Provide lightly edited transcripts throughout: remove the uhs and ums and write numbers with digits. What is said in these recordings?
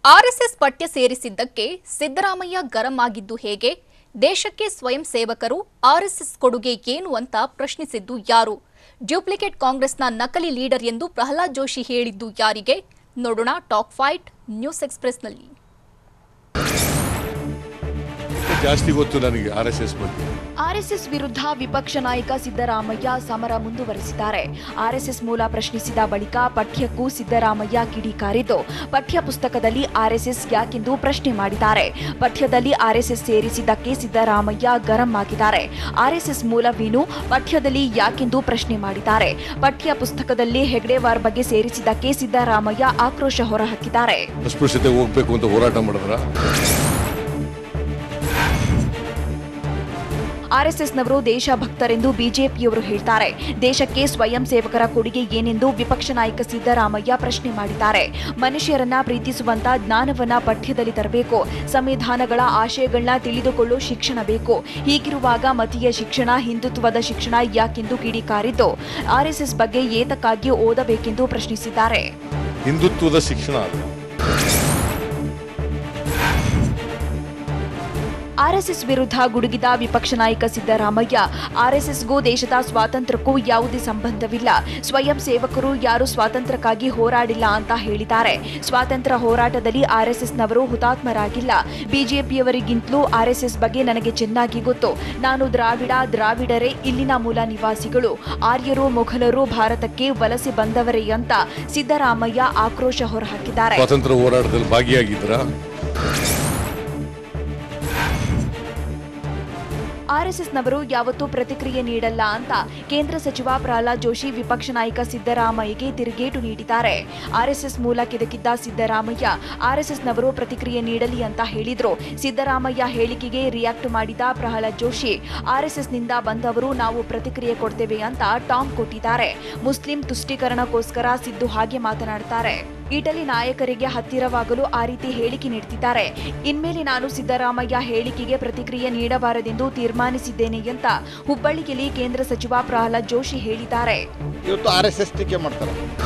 RSS ಪಠ್ಯ ಸೇರಿಸಿದ್ದಕ್ಕೆ ಸಿದ್ದರಾಮಯ್ಯ ಗರಂ ಆಗಿದ್ದು ಹೇಗೆ? ದೇಶಕ್ಕೆ ಸ್ವಯಂ ಸೇವಕರು ಆರ್ಎಸ್ಎಸ್ ಕೊಡುಗೆ ಏನು ಅಂತ ಪ್ರಶ್ನಿಸಿದ್ದು ಯಾರು? ಡ್ಯೂಪ್ಲಿಕೇಟ್ ಕಾಂಗ್ರೆಸ್ನ ನಕಲಿ ಲೀಡರ್ ಎಂದು ಪ್ರಹ್ಲಾದ್ ಜೋಶಿ ಹೇಳಿದ್ದು ಯಾರಿಗೆ? ನೋಡೋಣ ಟಾಕ್ ಫೈಟ್ ನ್ಯೂಸ್ ಎಕ್ಸ್‌ಪ್ರೆಸ್‌ನಲ್ಲಿ. ಜಾಸ್ತಿ ಗೊತ್ತು ನನಗೆ ಆರ್ಎಸ್ಎಸ್ ಬಗ್ಗೆ. ಆರ್ಎಸ್ಎಸ್ ವಿರುದ್ಧ ವಿಪಕ್ಷ ನಾಯಕ ಸಿದ್ದರಾಮಯ್ಯ ಸಮರ ಮುಂದುವರೆಸಿದ್ದಾರೆ. ಆರ್ಎಸ್ಎಸ್ ಮೂಲ ಪ್ರಶ್ನಿಸಿದ ಬಳಿಕ ಪಠ್ಯಕ್ಕೂ ಸಿದ್ದರಾಮಯ್ಯ ಕಿಡಿಕಾರಿದ್ದು ಪಠ್ಯ ಪುಸ್ತಕದಲ್ಲಿ ಆರ್ಎಸ್ಎಸ್ ಯಾಕೆಂದು ಪ್ರಶ್ನೆ ಮಾಡಿದ್ದಾರೆ. ಪಠ್ಯದಲ್ಲಿ ಆರ್ಎಸ್ಎಸ್ ಸೇರಿಸಿದ್ದಕ್ಕೆ ಸಿದ್ದರಾಮಯ್ಯ ಗರಂ ಆಗಿದ್ದಾರೆ. ಆರ್ಎಸ್ಎಸ್ ಮೂಲವೇನು, ಪಠ್ಯದಲ್ಲಿ ಯಾಕೆಂದು ಪ್ರಶ್ನೆ ಮಾಡಿದ್ದಾರೆ. ಪಠ್ಯ ಪುಸ್ತಕದಲ್ಲಿ ಹೆಗ್ಡೆವಾರ್ ಬಗ್ಗೆ ಸೇರಿಸಿದ್ದಕ್ಕೆ ಸಿದ್ದರಾಮಯ್ಯ ಆಕ್ರೋಶ ಹೊರಹಾಕಿದ್ದಾರೆ. ಅಸ್ಪೃಶ್ಯತೆ ಹೋಗಬೇಕು ಅಂತ ಹೋರಾಟ ಮಾಡಿದ್ರ ಆರ್ಎಸ್ಎಸ್ನವರು ದೇಶಭಕ್ತರೆಂದು ಬಿಜೆಪಿಯವರು ಹೇಳ್ತಾರೆ. ದೇಶಕ್ಕೆ ಸ್ವಯಂ ಸೇವಕರ ಕೊಡುಗೆ ಏನೆಂದು ವಿಪಕ್ಷ ನಾಯಕ ಸಿದ್ದರಾಮಯ್ಯ ಪ್ರಶ್ನೆ ಮಾಡಿದ್ದಾರೆ. ಮನುಷ್ಯರನ್ನ ಪ್ರೀತಿಸುವಂತ ಜ್ಞಾನವನ್ನ ಪಠ್ಯದಲ್ಲಿ ತರಬೇಕು. ಸಂವಿಧಾನಗಳ ಆಶಯಗಳನ್ನ ತಿಳಿದುಕೊಳ್ಳೋ ಶಿಕ್ಷಣ ಬೇಕು. ಹೀಗಿರುವಾಗ ಮತೀಯ ಶಿಕ್ಷಣ, ಹಿಂದುತ್ವದ ಶಿಕ್ಷಣ ಯಾಕೆಂದು ಕಿಡಿಕಾರಿದ್ದು ಆರ್ಎಸ್ಎಸ್ ಬಗ್ಗೆ ಏತಕ್ಕಾಗಿ ಓದಬೇಕೆಂದು ಪ್ರಶ್ನಿಸಿದ್ದಾರೆ. ಹಿಂದುತ್ವದ ಶಿಕ್ಷಣ ಅಲ್ಲ. ಆರ್ಎಸ್ಎಸ್ ವಿರುದ್ಧ ಗುಡುಗಿದ ವಿಪಕ್ಷ ನಾಯಕ ಸಿದ್ದರಾಮಯ್ಯ ಆರ್ಎಸ್ಎಸ್ಗೂ ದೇಶದ ಸ್ವಾತಂತ್ರ್ಯಕ್ಕೂ ಯಾವುದೇ ಸಂಬಂಧವಿಲ್ಲ, ಸ್ವಯಂ ಸೇವಕರು ಯಾರು ಸ್ವಾತಂತ್ರ್ಯಕ್ಕಾಗಿ ಹೋರಾಡಿಲ್ಲ ಅಂತ ಹೇಳಿದ್ದಾರೆ. ಸ್ವಾತಂತ್ರ್ಯ ಹೋರಾಟದಲ್ಲಿ ಆರ್ಎಸ್ಎಸ್ನವರು ಹುತಾತ್ಮರಾಗಿಲ್ಲ. ಬಿಜೆಪಿಯವರಿಗಿಂತಲೂ ಆರ್ಎಸ್ಎಸ್ ಬಗ್ಗೆ ನನಗೆ ಚೆನ್ನಾಗಿ ಗೊತ್ತು. ನಾನು ದ್ರಾವಿಡರೇ ಇಲ್ಲಿನ ಮೂಲ ನಿವಾಸಿಗಳು. ಆರ್ಯರು ಮೊಘಲರು ಭಾರತಕ್ಕೆ ವಲಸೆ ಬಂದವರೇ ಅಂತ ಸಿದ್ದರಾಮಯ್ಯ ಆಕ್ರೋಶ ಹೊರಹಾಕಿದ್ದಾರೆ. ಸ್ವಾತಂತ್ರ್ಯ ಹೋರಾಟದಲ್ಲಿ ಭಾಗಿಯಾಗಿದ್ರಾ? ಆರ್ಎಸ್ಎಸ್ನವರು ಯಾವತ್ತೂ ಪ್ರತಿಕ್ರಿಯೆ ನೀಡಲ್ಲ ಅಂತ ಕೇಂದ್ರ ಸಚಿವ ಪ್ರಹ್ಲಾದ್ ಜೋಶಿ ವಿಪಕ್ಷ ನಾಯಕ ಸಿದ್ದರಾಮಯ್ಯಗೆ ತಿರುಗೇಟು ನೀಡಿದ್ದಾರೆ. ಆರ್ಎಸ್ಎಸ್ ಮೂಲ ಕೆದಕಿದ್ದ ಸಿದ್ದರಾಮಯ್ಯ ಆರ್ಎಸ್ಎಸ್ನವರು ಪ್ರತಿಕ್ರಿಯೆ ನೀಡಲಿ ಅಂತ ಹೇಳಿದ್ರು. ಸಿದ್ದರಾಮಯ್ಯ ಹೇಳಿಕೆಗೆ ರಿಯಾಕ್ಟ್ ಮಾಡಿದ ಪ್ರಹ್ಲಾದ್ ಜೋಶಿ ಆರ್ಎಸ್ಎಸ್ನಿಂದ ಬಂದವರು ನಾವು ಪ್ರತಿಕ್ರಿಯೆ ಕೊಡ್ತೇವೆ ಅಂತ ಟಾಂಗ್ ಕೊಟ್ಟಿದ್ದಾರೆ. ಮುಸ್ಲಿಂ ತುಷ್ಟೀಕರಣಕ್ಕೋಸ್ಕರ ಸಿದ್ದು ಹಾಗೆ ಮಾತನಾಡ್ತಾರೆ. ಇಟಲಿ ನಾಯಕರಿಗೆ ಹತ್ತಿರವಾಗಲು ಆ ರೀತಿ ಹೇಳಿಕೆ ನೀಡುತ್ತಿದ್ದಾರೆ. ಇನ್ಮೇಲೆ ನಾನು ಸಿದ್ದರಾಮಯ್ಯ ಹೇಳಿಕೆಗೆ ಪ್ರತಿಕ್ರಿಯೆ ನೀಡಬಾರದೆಂದು ತೀರ್ಮಾನಿಸಿದ್ದೇನೆ ಅಂತ ಹುಬ್ಬಳ್ಳಿಯಲ್ಲಿ ಕೇಂದ್ರ ಸಚಿವ ಪ್ರಹ್ಲಾದ್ ಜೋಶಿ ಹೇಳಿದ್ದಾರೆ. ಇವತ್ತು ಆರ್ಎಸ್ಎಸ್ ಟೀಕೆ ಮಾಡ್ತಾರೆ.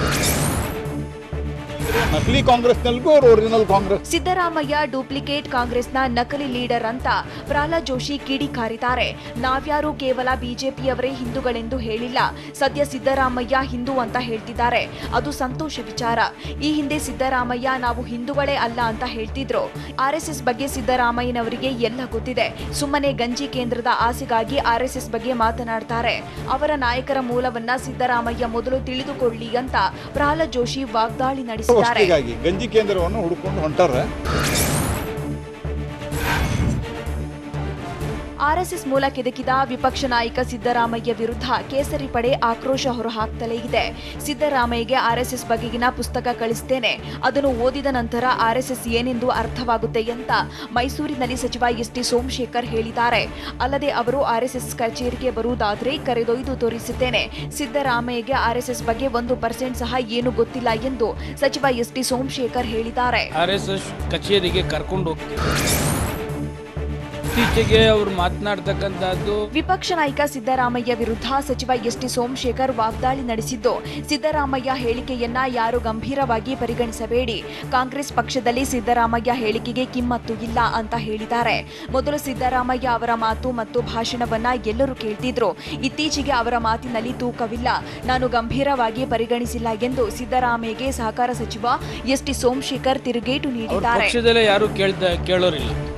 ನಕಲಿ ಕಾಂಗ್ರೆಸ್ನಲ್ಲಿಗೂ ಒರಿಜಿನಲ್ ಕಾಂಗ್ರೆಸ್. ಸಿದ್ದರಾಮಯ್ಯ ಡೂಪ್ಲಿಕೇಟ್ ಕಾಂಗ್ರೆಸ್ನ ನಕಲಿ ಲೀಡರ್ ಅಂತ ಪ್ರಹ್ಲಾದ್ ಜೋಶಿ ಕಿಡಿಕಾರಿದ್ದಾರೆ. ನಾವ್ಯಾರು ಕೇವಲ ಬಿಜೆಪಿಯವರೇ ಹಿಂದೂಗಳೆಂದು ಹೇಳಿಲ್ಲ. ಸದ್ಯ ಸಿದ್ದರಾಮಯ್ಯ ಹಿಂದೂ ಅಂತ ಹೇಳ್ತಿದ್ದಾರೆ. ಅದು ಸಂತೋಷ ವಿಚಾರ. ಈ ಹಿಂದೆ ಸಿದ್ದರಾಮಯ್ಯ ನಾವು ಹಿಂದೂಗಳೇ ಅಲ್ಲ ಅಂತ ಹೇಳ್ತಿದ್ರು. ಆರ್ಎಸ್ಎಸ್ ಬಗ್ಗೆ ಸಿದ್ದರಾಮಯ್ಯನವರಿಗೆ ಎಲ್ಲ ಗೊತ್ತಿದೆ. ಸುಮ್ಮನೆ ಗಂಜಿ ಕೇಂದ್ರದ ಆಸೆಗಾಗಿ ಆರ್ಎಸ್ಎಸ್ ಬಗ್ಗೆ ಮಾತನಾಡ್ತಾರೆ. ಅವರ ನಾಯಕರ ಮೂಲವನ್ನ ಸಿದ್ದರಾಮಯ್ಯ ಮೊದಲು ತಿಳಿದುಕೊಳ್ಳಿ ಅಂತ ಪ್ರಹ್ಲಾದ್ ಜೋಶಿ ವಾಗ್ದಾಳಿ ನಡೆಸಿದ್ದಾರೆ. ಗಂಜಿ ಕೇಂದ್ರವನ್ನು ಹುಡುಕೊಂಡು ಹೊಂಟಾರ. ಆರ್ಎಸ್ಎಸ್ ಮೂಲ ಕೆದಕಿದ ವಿಪಕ್ಷ ನಾಯಕ ಸಿದ್ದರಾಮಯ್ಯ ವಿರುದ್ಧ ಕೇಸರಿ ಪಡೆ ಆಕ್ರೋಶ ಹೊರಹಾಕ್ತಲೇ ಇದೆ. ಸಿದ್ದರಾಮಯ್ಯಗೆ ಆರ್ಎಸ್ಎಸ್ ಬಗೆಗಿನ ಪುಸ್ತಕ ಕಳಿಸ್ತೇನೆ, ಅದನ್ನು ಓದಿದ ನಂತರ ಆರ್ಎಸ್ಎಸ್ ಏನೆಂದು ಅರ್ಥವಾಗುತ್ತೆ ಅಂತ ಮೈಸೂರಿನಲ್ಲಿ ಸಚಿವ ಎಸ್.ಟಿ. ಸೋಮಶೇಖರ್ ಹೇಳಿದ್ದಾರೆ. ಅಲ್ಲದೆ ಅವರು ಆರ್ಎಸ್ಎಸ್ ಕಚೇರಿಗೆ ಬರುವುದಾದರೆ ಕರೆದೊಯ್ದು ತೋರಿಸುತ್ತೇನೆ. ಸಿದ್ದರಾಮಯ್ಯಗೆ ಆರ್ಎಸ್ಎಸ್ ಬಗ್ಗೆ 1% ಸಹ ಏನು ಗೊತ್ತಿಲ್ಲ ಎಂದು ಸಚಿವ ಎಸ್.ಟಿ. ಸೋಮಶೇಖರ್ ಹೇಳಿದ್ದಾರೆ. ಆರ್ಎಸ್ಎಸ್ ಕಚೇರಿಗೆ ಕರ್ಕೊಂಡು ಇತ್ತೀಚೆಗೆ ಅವರು ಮಾತನಾಡ್ತಕ್ಕಂಥದ್ದು. ವಿಪಕ್ಷ ನಾಯಕ ಸಿದ್ದರಾಮಯ್ಯ ವಿರುದ್ಧ ಸಚಿವ ಎಸ್.ಟಿ. ಸೋಮಶೇಖರ್ ವಾಗ್ದಾಳಿ ನಡೆಸಿದ್ದು, ಸಿದ್ದರಾಮಯ್ಯ ಹೇಳಿಕೆಯನ್ನ ಯಾರು ಗಂಭೀರವಾಗಿ ಪರಿಗಣಿಸಬೇಡಿ. ಕಾಂಗ್ರೆಸ್ ಪಕ್ಷದಲ್ಲಿ ಸಿದ್ದರಾಮಯ್ಯ ಹೇಳಿಕೆಗೆ ಕಿಮ್ಮತ್ತು ಇಲ್ಲ ಅಂತ ಹೇಳಿದ್ದಾರೆ. ಮೊದಲು ಸಿದ್ದರಾಮಯ್ಯ ಅವರ ಮಾತು ಮತ್ತು ಭಾಷಣವನ್ನ ಎಲ್ಲರೂ ಕೇಳ್ತಿದ್ರು. ಇತ್ತೀಚೆಗೆ ಅವರ ಮಾತಿನಲ್ಲಿ ತೂಕವಿಲ್ಲ. ನಾನು ಗಂಭೀರವಾಗಿ ಪರಿಗಣಿಸಿಲ್ಲ ಎಂದು ಸಿದ್ದರಾಮಯ್ಯಗೆ ಸಹಕಾರ ಸಚಿವ ಎಸ್.ಟಿ. ಸೋಮಶೇಖರ್ ತಿರುಗೇಟು ನೀಡಿದ್ದಾರೆ. ಪಕ್ಷದಲ್ಲೇ ಯಾರು ಕೇಳೋರಿಲ್ಲ.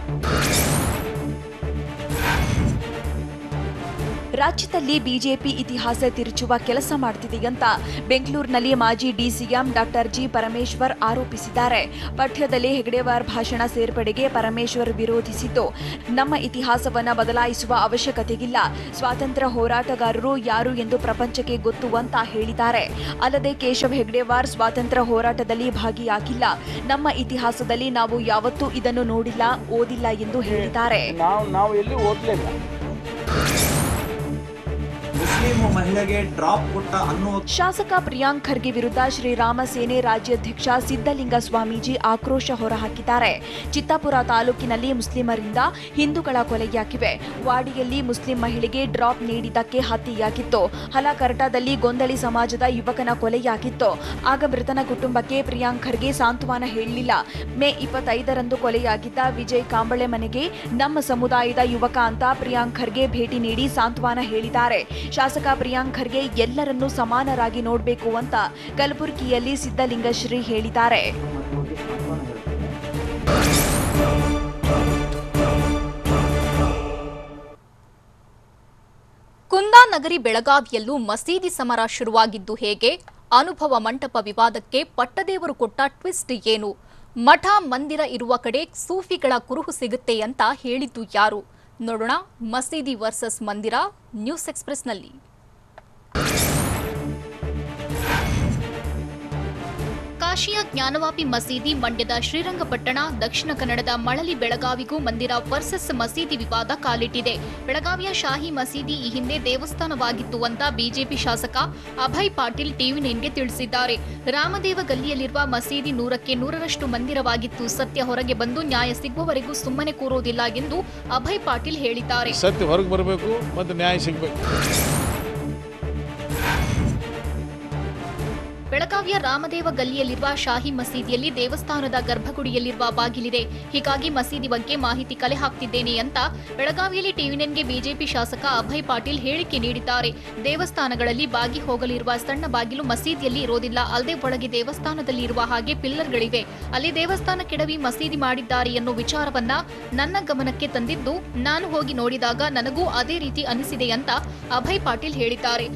ರಾಜ್ಯದಲ್ಲಿ ಬಿಜೆಪಿ ಇತಿಹಾಸ ತಿರುಚುವ ಕೆಲಸ ಮಾಡುತ್ತಿದೆ ಅಂತ ಬೆಂಗಳೂರಿನಲ್ಲಿ ಮಾಜಿ ಡಿಸಿಎಂ ಡಾಕ್ಟರ್ ಜಿ ಪರಮೇಶ್ವರ್ ಆರೋಪಿಸಿದ್ದಾರೆ. ಪಠ್ಯದಲ್ಲಿ ಹೆಗ್ಡೆವಾರ್ ಭಾಷಣ ಸೇರ್ಪಡೆಗೆ ಪರಮೇಶ್ವರ್ ವಿರೋಧಿಸಿದ್ದು, ನಮ್ಮ ಇತಿಹಾಸವನ್ನ ಬದಲಾಯಿಸುವ ಅವಶ್ಯಕತೆಯಿಲ್ಲ. ಸ್ವಾತಂತ್ರ್ಯ ಹೋರಾಟಗಾರರು ಯಾರು ಎಂದು ಪ್ರಪಂಚಕ್ಕೆ ಗೊತ್ತು ಅಂತ ಹೇಳಿದ್ದಾರೆ. ಅಲ್ಲದೆ ಕೇಶವ್ ಹೆಗ್ಡೆವಾರ್ ಸ್ವಾತಂತ್ರ್ಯ ಹೋರಾಟದಲ್ಲಿ ಭಾಗಿಯಾಗಿಲ್ಲ. ನಮ್ಮ ಇತಿಹಾಸದಲ್ಲಿ ನಾವು ಯಾವತ್ತೂ ಇದನ್ನು ನೋಡಿಲ್ಲ, ಓದಿಲ್ಲ ಎಂದು ಹೇಳಿದ್ದಾರೆ. ಮುಸ್ಲಿಂ ಮಹಿಳೆಗೆ ಡ್ರಾಪ್ ಕೊಟ್ಟ ಅನ್ನೋ ಶಾಸಕ ಪ್ರಿಯಾಂಕ್ ಖರ್ಗೆ ವಿರುದ್ಧ ಶ್ರೀರಾಮ ಸೇನೆ ರಾಜ್ಯಾಧ್ಯಕ್ಷ ಸಿದ್ದಲಿಂಗ ಸ್ವಾಮೀಜಿ ಆಕ್ರೋಶ ಹೊರಹಾಕಿದ್ದಾರೆ. ಚಿತ್ತಾಪುರ ತಾಲೂಕಿನಲ್ಲಿ ಮುಸ್ಲಿಮರಿಂದ ಹಿಂದೂಗಳ ಕೊಲೆಯಾಗಿವೆ. ವಾಡಿಯಲ್ಲಿ ಮುಸ್ಲಿಂ ಮಹಿಳೆಗೆ ಡ್ರಾಪ್ ನೀಡಿದ್ದಕ್ಕೆ ಹತ್ಯೆಯಾಗಿತ್ತು. ಹಲಕರ್ಟಾದಲ್ಲಿ ಗೊಂದಳಿ ಸಮಾಜದ ಯುವಕನ ಕೊಲೆಯಾಗಿತ್ತು. ಆಗ ಮೃತನ ಕುಟುಂಬಕ್ಕೆ ಪ್ರಿಯಾಂಕ್ ಖರ್ಗೆ ಸಾಂತ್ವನ ಹೇಳಲಿಲ್ಲ. ಮೇ 25ರಂದು ಕೊಲೆಯಾಗಿದ್ದ ವಿಜಯ್ ಕಾಂಬಳೆ ಮನೆಗೆ ನಮ್ಮ ಸಮುದಾಯದ ಯುವಕ ಅಂತ ಪ್ರಿಯಾಂಕ್ ಖರ್ಗೆ ಭೇಟಿ ನೀಡಿ ಸಾಂತ್ವನ ಹೇಳಿದ್ದಾರೆ. ಶಾಸಕ ಪ್ರಿಯಾಂಕ್ ಖರ್ಗೆ ಎಲ್ಲರನ್ನೂ ಸಮಾನರಾಗಿ ನೋಡಬೇಕು ಅಂತ ಕಲಬುರಗಿಯಲ್ಲಿ ಸಿದ್ದಲಿಂಗಶ್ರೀ ಹೇಳಿದ್ದಾರೆ. ಕುಂದಾನಗರಿ ಬೆಳಗಾವಿಯಲ್ಲೂ ಮಸೀದಿ ಸಮರ ಶುರುವಾಗಿದ್ದು ಹೇಗೆ? ಅನುಭವ ಮಂಟಪ ವಿವಾದಕ್ಕೆ ಪಟ್ಟದೇವರು ಕೊಟ್ಟ ಟ್ವಿಸ್ಟ್ ಏನು? ಮಠ ಮಂದಿರ ಇರುವ ಕಡೆ ಸೂಫಿಗಳ ಕುರುಹು ಸಿಗುತ್ತೆ ಅಂತ ಹೇಳಿದ್ದು ಯಾರು? ನೋಡೋಣ ಮಸೀದಿ ವರ್ಸಸ್ ಮಂದಿರ ನ್ಯೂಸ್ ಎಕ್ಸ್‌ಪ್ರೆಸ್ನಲ್ಲಿ. ಕಾಶಿಯ ಜ್ಞಾನವಾಪಿ ಮಸೀದಿ, ಮಂಡ್ಯದ ಶ್ರೀರಂಗಪಟ್ಟಣ, ದಕ್ಷಿಣ ಕನ್ನಡದ ಮಳಲಿ ಬೆಳಗಾವಿಗೂ ಮಂದಿರ ವರ್ಸಸ್ ಮಸೀದಿ ವಿವಾದ ಕಾಲಿಟ್ಟಿದೆ. ಬೆಳಗಾವಿಯ ಶಾಹಿ ಮಸೀದಿ ಈ ಹಿಂದೆ ದೇವಸ್ಥಾನವಾಗಿತ್ತು ಅಂತ ಬಿಜೆಪಿ ಶಾಸಕ ಅಭಯ್ ಪಾಟೀಲ್ ಟಿವಿ9ಗೆ ತಿಳಿಸಿದ್ದಾರೆ. ರಾಮದೇವ ಗಲ್ಲಿಯಲ್ಲಿರುವ ಮಸೀದಿ 100ಕ್ಕೆ 100ರಷ್ಟು ಮಂದಿರವಾಗಿತ್ತು. ಸತ್ಯ ಹೊರಗೆ ಬಂದು ನ್ಯಾಯ ಸಿಗುವವರೆಗೂ ಸುಮ್ಮನೆ ಕೂರೋದಿಲ್ಲ ಎಂದು ಅಭಯ್ ಪಾಟೀಲ್ ಹೇಳಿದ್ದಾರೆ. ಸತ್ಯ ಹೊರಗೆ ಬರಬೇಕು ಮತ್ತು ನ್ಯಾಯ ಸಿಗಬೇಕು. ಬೆಳಗಾವಿಯ ರಾಮದೇವ ಗಲ್ಲಿಯಲ್ಲಿರುವ ಶಾಹಿ ಮಸೀದಿಯಲ್ಲಿ ದೇವಸ್ಥಾನದ ಗರ್ಭಗುಡಿಯಲ್ಲಿರುವ ಬಾಗಿಲಿದೆ. ಹೀಗಾಗಿ ಮಸೀದಿ ಬಗ್ಗೆ ಮಾಹಿತಿ ಕಲೆ ಹಾಕ್ತಿದ್ದೇನೆ ಅಂತ ಬೆಳಗಾವಿಯಲ್ಲಿ ಟಿವಿ9ಗೆ ಬಿಜೆಪಿ ಶಾಸಕ ಅಭಯ್ ಪಾಟೀಲ್ ಹೇಳಿಕೆ ನೀಡಿದ್ದಾರೆ. ದೇವಸ್ಥಾನಗಳಲ್ಲಿ ಬಾಗಿ ಹೋಗಲಿರುವ ಸಣ್ಣ ಬಾಗಿಲು ಮಸೀದಿಯಲ್ಲಿ ಇರೋದಿಲ್ಲ. ಅಲ್ಲದೆ ಒಳಗೆ ದೇವಸ್ಥಾನದಲ್ಲಿ ಇರುವ ಹಾಗೆ ಪಿಲ್ಲರ್ಗಳಿವೆ. ಅಲ್ಲಿ ದೇವಸ್ಥಾನ ಕೆಡವಿ ಮಸೀದಿ ಮಾಡಿದ್ದಾರೆ ಎನ್ನುವ ವಿಚಾರವನ್ನ ನನ್ನ ಗಮನಕ್ಕೆ ತಂದಿದ್ದು ನಾನು ಹೋಗಿ ನೋಡಿದಾಗ ನನಗೂ ಅದೇ ರೀತಿ ಅನಿಸಿದೆ ಅಂತ ಅಭಯ್ ಪಾಟೀಲ್ ಹೇಳಿದ್ದಾರೆ.